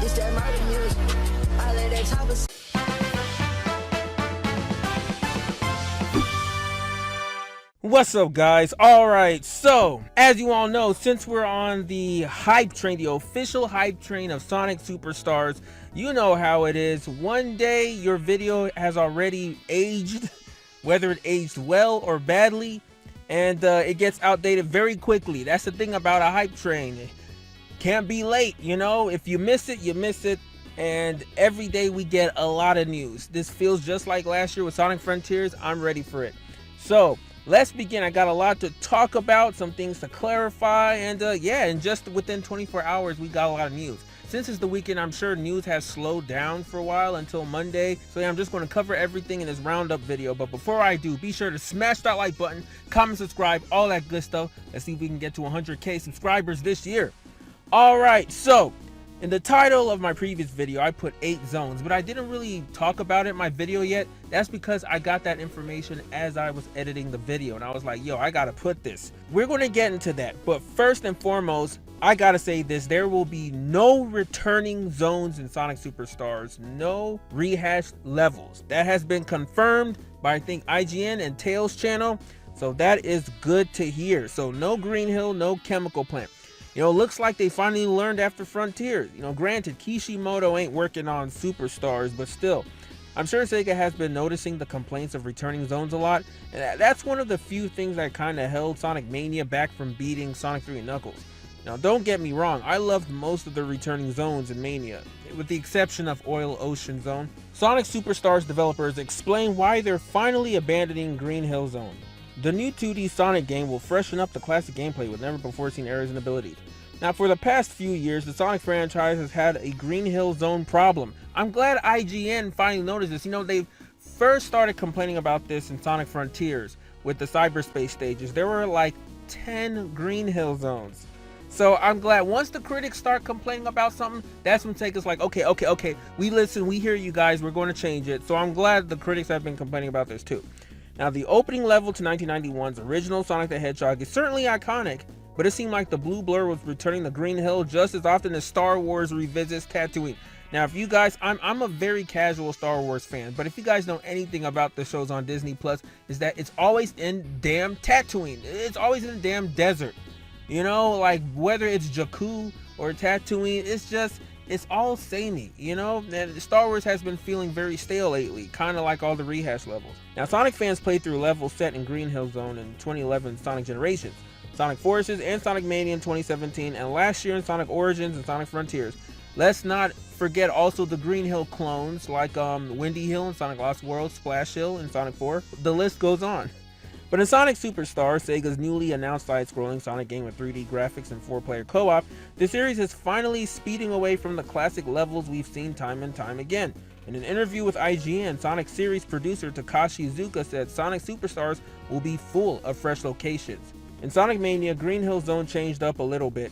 It's that murder music. I let that type of What's up, guys? Alright, so as you all know, since we're on the hype train, the official hype train of Sonic Superstars, you know how it is. One day your video has already aged, whether it aged well or badly, and it gets outdated very quickly. That's the thing about a hype train. It can't be late, you know? If you miss it, you miss it. And every day we get a lot of news. This feels just like last year with Sonic Frontiers. I'm ready for it. So let's begin. I got a lot to talk about, some things to clarify, and yeah, and just within 24 hours we got a lot of news. Since it's the weekend, I'm sure news has slowed down for a while until Monday. So yeah, I'm just going to cover everything in this roundup video. But before I do, be sure to smash that like button, comment, subscribe, all that good stuff. Let's see if we can get to 100K subscribers this year. Alright, so in the title of my previous video, I put 8 zones, but I didn't really talk about it in my video yet. That's because I got that information as I was editing the video, and I was like, yo, I gotta put this. We're gonna get into that, but first and foremost, I gotta say this: there will be no returning zones in Sonic Superstars, no rehashed levels. That has been confirmed by, I think, IGN and Tails channel, so that is good to hear. So no Green Hill, no Chemical Plant. You know, looks like they finally learned after Frontiers. You know, granted, Kishimoto ain't working on Superstars, but still, I'm sure Sega has been noticing the complaints of returning zones a lot, and that's one of the few things that kind of held Sonic Mania back from beating Sonic 3 and Knuckles. Now, don't get me wrong, I loved most of the returning zones in Mania, with the exception of Oil Ocean Zone. Sonic Superstars developers explain why they're finally abandoning Green Hill Zone. The new 2D Sonic game will freshen up the classic gameplay with never-before-seen areas and abilities. Now, for the past few years, the Sonic franchise has had a Green Hill Zone problem. I'm glad IGN finally noticed this. You know, they first started complaining about this in Sonic Frontiers with the cyberspace stages. There were like 10 Green Hill Zones. So I'm glad once the critics start complaining about something, that's when Sega's like, okay, we listen, we hear you guys, we're going to change it. So I'm glad the critics have been complaining about this too. Now, the opening level to 1991's original Sonic the Hedgehog is certainly iconic, but it seemed like the blue blur was returning to Green Hill just as often as Star Wars revisits Tatooine. Now, if you guys, I'm a very casual Star Wars fan, but if you guys know anything about the shows on Disney Plus, is that it's always in damn Tatooine. It's always in the damn desert. You know, like whether it's Jakku or Tatooine, it's all samey, you know? And Star Wars has been feeling very stale lately, kind of like all the rehash levels. Now, Sonic fans played through levels set in Green Hill Zone in 2011 Sonic Generations, Sonic Forces, and Sonic Mania in 2017, and last year in Sonic Origins and Sonic Frontiers. Let's not forget also the Green Hill clones like Windy Hill in Sonic Lost World, Splash Hill in Sonic 4. The list goes on. But in Sonic Superstars, Sega's newly announced side-scrolling Sonic game with 3D graphics and 4-player co-op, the series is finally speeding away from the classic levels we've seen time and time again. In an interview with IGN, Sonic series producer Takashi Iizuka said Sonic Superstars will be full of fresh locations. In Sonic Mania, Green Hill Zone changed up a little bit,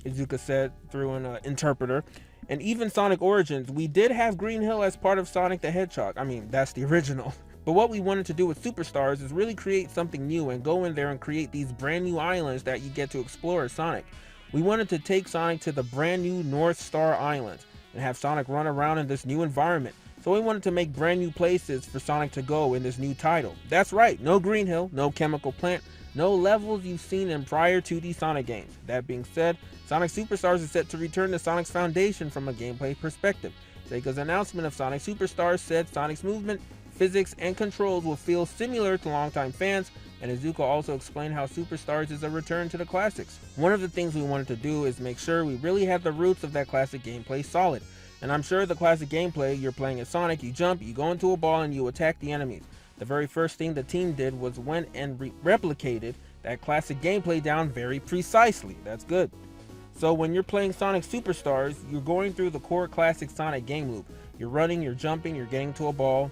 Iizuka said through an interpreter. And even Sonic Origins, we did have Green Hill as part of Sonic the Hedgehog. I mean, that's the original. But what we wanted to do with Superstars is really create something new and go in there and create these brand new islands that you get to explore as Sonic. We wanted to take Sonic to the brand new North Star Island and have Sonic run around in this new environment. So we wanted to make brand new places for Sonic to go in this new title. That's right, no Green Hill, no Chemical Plant, no levels you've seen in prior 2D Sonic games. That being said, Sonic Superstars is set to return to Sonic's foundation from a gameplay perspective. Sega's announcement of Sonic Superstars said Sonic's movement, physics, and controls will feel similar to longtime fans, and Iizuka also explained how Superstars is a return to the classics. One of the things we wanted to do is make sure we really have the roots of that classic gameplay solid. And I'm sure the classic gameplay, you're playing as Sonic, you jump, you go into a ball, and you attack the enemies. The very first thing the team did was went and replicated that classic gameplay down very precisely. That's good. So when you're playing Sonic Superstars, you're going through the core classic Sonic game loop. You're running, you're jumping, you're getting to a ball,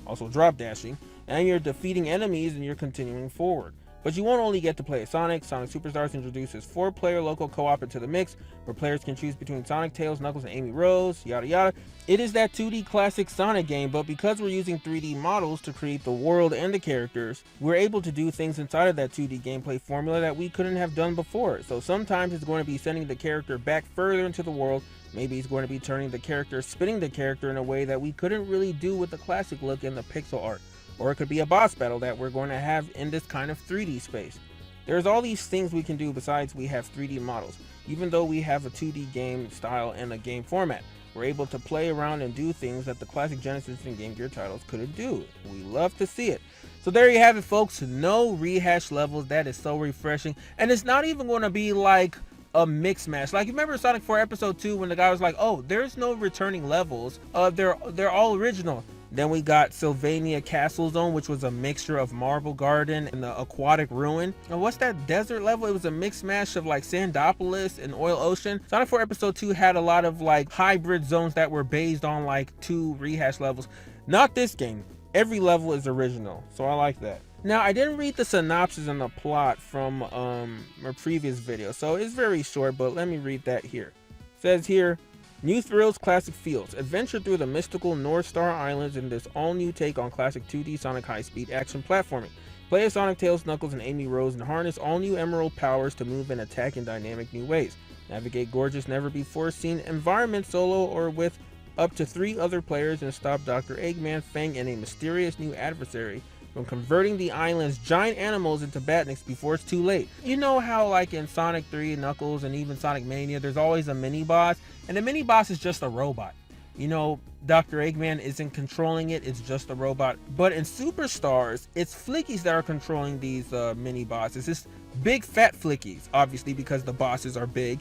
also drop dashing, and you're defeating enemies and you're continuing forward. But you won't only get to play as Sonic. Sonic Superstars introduces 4-player local co-op into the mix, where players can choose between Sonic, Tails, Knuckles, and Amy Rose, yada yada. It is that 2D classic Sonic game, but because we're using 3D models to create the world and the characters, we're able to do things inside of that 2D gameplay formula that we couldn't have done before. So sometimes it's going to be sending the character back further into the world. Maybe it's going to be turning the character, spinning the character in a way that we couldn't really do with the classic look in the pixel art. Or it could be a boss battle that we're going to have in this kind of 3D space. There's all these things we can do besides we have 3D models. Even though we have a 2D game style and a game format, we're able to play around and do things that the classic Genesis and Game Gear titles couldn't do. We love to see it. So there you have it, folks. No rehashed levels. That is so refreshing. And it's not even going to be like a mix match. Like, you remember Sonic 4 Episode 2 when the guy was like, oh, there's no returning levels. They're all original. Then we got Sylvania Castle Zone, which was a mixture of Marble Garden and the Aquatic Ruin. And what's that desert level? It was a mixed mash of like Sandopolis and Oil Ocean. Sonic 4 Episode 2 had a lot of like hybrid zones that were based on like 2 rehash levels. Not this game. Every level is original, so I like that. Now, I didn't read the synopsis and the plot from my previous video, so it's very short, but let me read that here. It says here, new thrills, classic feels. Adventure through the mystical North Star Islands in this all-new take on classic 2D Sonic high-speed action platforming. Play as Sonic, Tails, Knuckles, and Amy Rose and harness all-new Emerald powers to move and attack in dynamic new ways. Navigate gorgeous, never-before-seen environments solo or with up to 3 other players and stop Dr. Eggman, Fang, and a mysterious new adversary from converting the island's giant animals into badniks before it's too late. You know how like in Sonic 3, Knuckles, and even Sonic Mania, there's always a mini-boss, and the mini-boss is just a robot. You know, Dr. Eggman isn't controlling it, it's just a robot. But in Superstars, it's Flickies that are controlling these mini-bosses. It's big fat Flickies, obviously, because the bosses are big.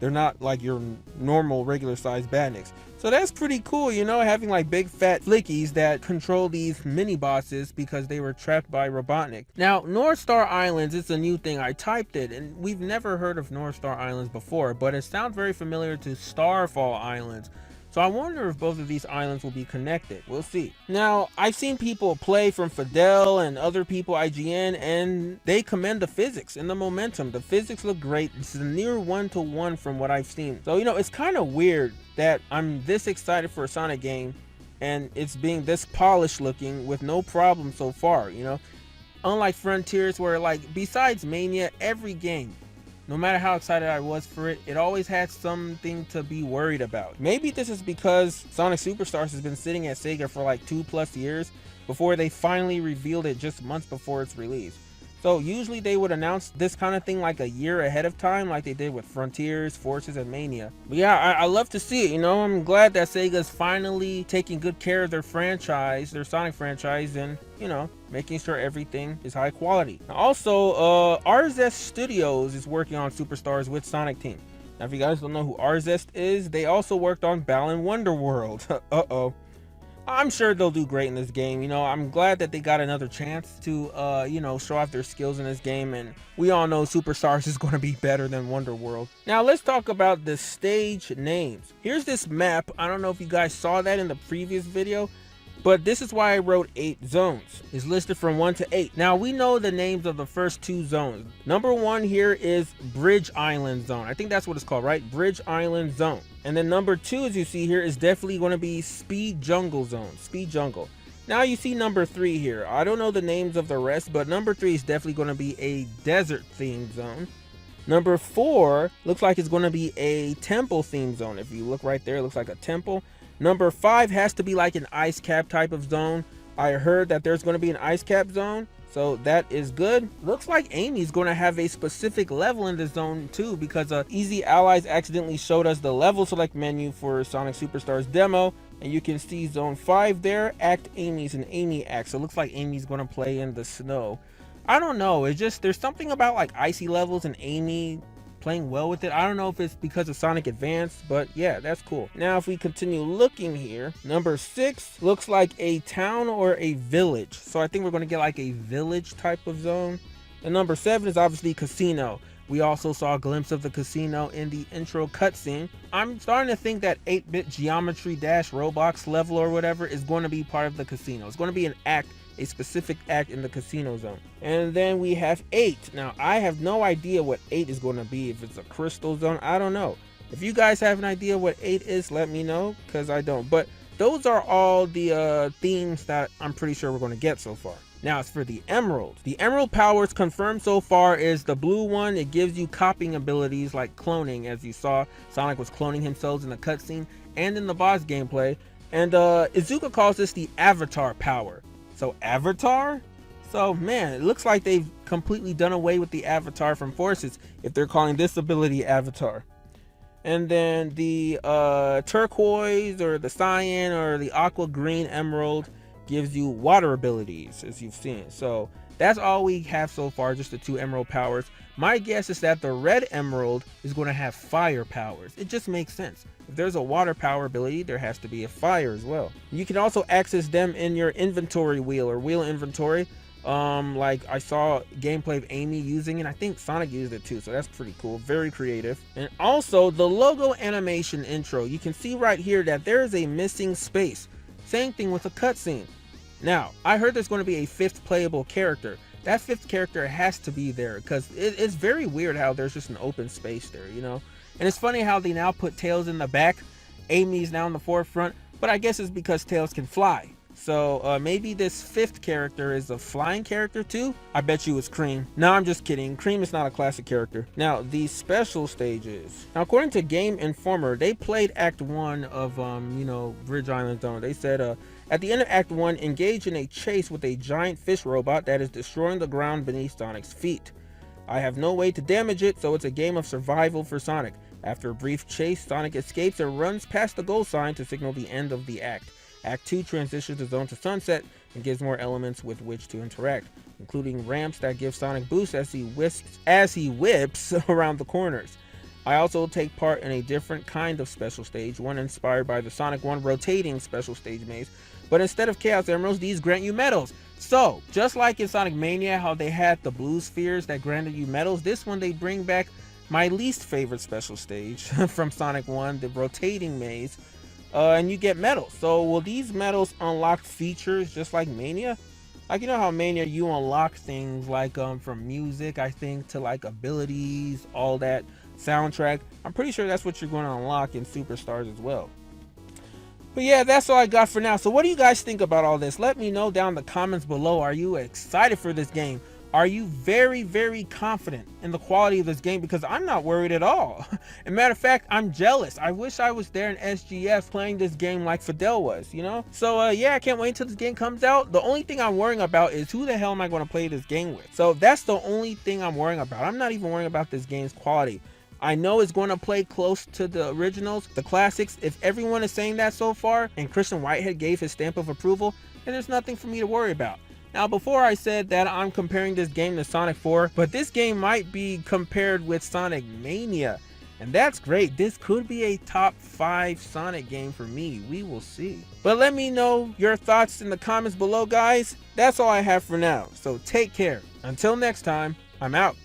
They're not like your normal regular sized badniks. So that's pretty cool, you know, having like big fat Flickies that control these mini bosses because they were trapped by Robotnik. Now, North Star Islands is a new thing. I typed it and we've never heard of North Star Islands before, but it sounds very familiar to Starfall Islands. So I wonder if both of these islands will be connected. We'll see. Now, I've seen people play from Fidel and other people, IGN, and they commend the physics and the momentum. The physics look great. It's a near 1-to-1 from what I've seen. So, you know, it's kind of weird that I'm this excited for a Sonic game and it's being this polished looking with no problem so far, you know? Unlike Frontiers, where like, besides Mania, every game, no matter how excited I was for it, it always had something to be worried about. Maybe this is because Sonic Superstars has been sitting at Sega for like 2+ years before they finally revealed it just months before its release. So usually they would announce this kind of thing like a year ahead of time, like they did with Frontiers, Forces, and Mania. But yeah, I love to see it, you know? I'm glad that Sega's finally taking good care of their franchise, their Sonic franchise, and, you know, making sure everything is high quality. Now also, RZest Studios is working on Superstars with Sonic Team. Now, if you guys don't know who RZest is, they also worked on Balan Wonderworld. Uh-oh. I'm sure they'll do great in this game. You know, I'm glad that they got another chance to, you know, show off their skills in this game. And we all know Superstars is going to be better than Wonderworld. Now, let's talk about the stage names. Here's this map. I don't know if you guys saw that in the previous video, but this is why I wrote 8 zones. It's listed from 1 to 8. Now, we know the names of the first 2 zones. Number 1 here is Bridge Island Zone. I think that's what it's called, right? Bridge Island Zone. And then number 2, as you see here, is definitely going to be Speed Jungle Zone. Speed Jungle. Now you see number 3 here. I don't know the names of the rest, but number 3 is definitely going to be a desert themed zone. Number 4 looks like it's going to be a temple themed zone. If you look right there, it looks like a temple. Number 5 has to be like an ice cap type of zone. I heard that there's going to be an ice cap zone, so that is good. Looks like Amy's going to have a specific level in this zone too, because Easy Allies accidentally showed us the level select menu for Sonic Superstars demo, and you can see zone 5 there, Act Amy's and Amy Act. So it looks like Amy's going to play in the snow. I don't know, it's just there's something about like icy levels and Amy playing well with it. I don't know if it's because of Sonic Advance, but yeah, that's cool. Now if we continue looking here, number 6 looks like a town or a village, so I think we're going to get like a village type of zone. And number 7 is obviously casino. We also saw a glimpse of the casino in the intro cutscene. I'm starting to think that 8-bit geometry dash Roblox level or whatever is going to be part of the casino. It's going to be an act a specific act in the casino zone. And then we have 8. Now, I have no idea what 8 is going to be. If it's a crystal zone, I don't know. If you guys have an idea what 8 is, let me know, because I don't. But those are all the themes that I'm pretty sure we're going to get so far. Now, as for the emeralds, the emerald powers confirmed so far is the blue one. It gives you copying abilities like cloning, as you saw. Sonic was cloning himself in the cutscene and in the boss gameplay. And Izuka calls this the avatar power. So avatar? So man, it looks like they've completely done away with the avatar from Forces if they're calling this ability avatar. And then the turquoise or the cyan or the aqua green emerald gives you water abilities, as you've seen. So that's all we have so far, just the 2 emerald powers. My guess is that the red emerald is going to have fire powers. It just makes sense. If there's a water power ability, there has to be a fire as well. You can also access them in your inventory wheel or wheel inventory. Like I saw gameplay of Amy using it. I think Sonic used it too, so that's pretty cool. Very creative. And also the logo animation intro. You can see right here that there is a missing space. Same thing with a cutscene. Now, I heard there's going to be a 5th playable character. That 5th character has to be there because it's very weird how there's just an open space there, you know? And it's funny how they now put Tails in the back. Amy's now in the forefront, but I guess it's because Tails can fly. So maybe this 5th character is a flying character too? I bet you it's Cream. No, I'm just kidding. Cream is not a classic character. Now, these special stages. Now, according to Game Informer, they played Act 1 of, Bridge Island Zone. They said, at the end of Act 1, engage in a chase with a giant fish robot that is destroying the ground beneath Sonic's feet. I have no way to damage it, so it's a game of survival for Sonic. After a brief chase, Sonic escapes and runs past the goal sign to signal the end of the act. Act 2 transitions the zone to sunset and gives more elements with which to interact, including ramps that give Sonic boosts as he whips around the corners. I also take part in a different kind of special stage, one inspired by the Sonic 1 rotating special stage maze, but instead of Chaos Emeralds, these grant you medals. So, just like in Sonic Mania, how they had the blue spheres that granted you medals, this one they bring back my least favorite special stage from Sonic 1, the rotating maze, and you get medals. So will these medals unlock features just like Mania? Like, you know how Mania you unlock things like from music, I think, to like abilities, all that soundtrack. I'm pretty sure that's what you're going to unlock in Superstars as well. But yeah, that's all I got for now. So what do you guys think about all this? Let me know down in the comments below. Are you excited for this game? Are you very, very confident in the quality of this game? Because I'm not worried at all. As a matter of fact, I'm jealous. I wish I was there in SGF playing this game like Fidel was, you know? So yeah, I can't wait until this game comes out. The only thing I'm worrying about is who the hell am I going to play this game with? So that's the only thing I'm worrying about. I'm not even worrying about this game's quality. I know it's going to play close to the originals, the classics. If everyone is saying that so far, and Christian Whitehead gave his stamp of approval, then there's nothing for me to worry about. Now, before I said that I'm comparing this game to Sonic 4, but this game might be compared with Sonic Mania, and that's great. This could be a top 5 Sonic game for me. We will see. But let me know your thoughts in the comments below, guys. That's all I have for now, so take care. Until next time, I'm out.